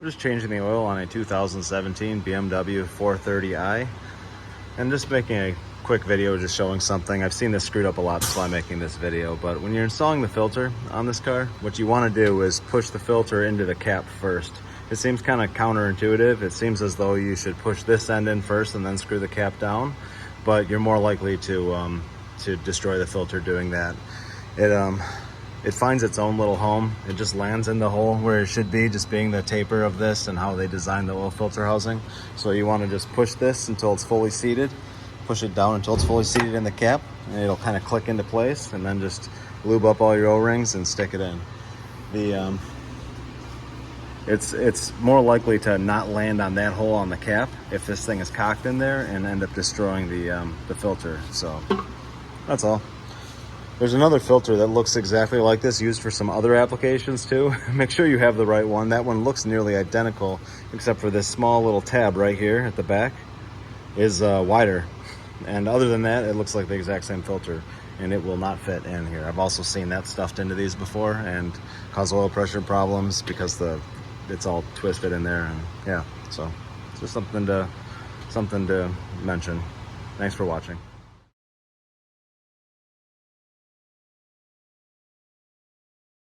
We're just changing the oil on a 2017 BMW 430i and just making a quick video just showing something. I've seen this screwed up a lot, so I'm making this video. But when you're installing the filter on this car, what you want to do is push the filter into the cap first. It seems kind of counterintuitive. It seems as though you should push this end in first and then screw the cap down, but you're more likely to destroy the filter doing that. It finds its own little home. It just lands in the hole where it should be, just being the taper of this and how they designed the oil filter housing. So you want to just push this until it's fully seated, push it down until it's fully seated in the cap, and it'll kind of click into place, and then just lube up all your O-rings and stick it in. It's more likely to not land on that hole on the cap if this thing is cocked in there and end up destroying the filter. So that's all. There's another filter that looks exactly like this, used for some other applications too. Make sure you have the right one. That one looks nearly identical, except for this small little tab right here at the back is wider. And other than that, it looks like the exact same filter, and it will not fit in here. I've also seen that stuffed into these before and cause oil pressure problems because it's all twisted in there. And yeah, so it's just something to mention. Thanks for watching.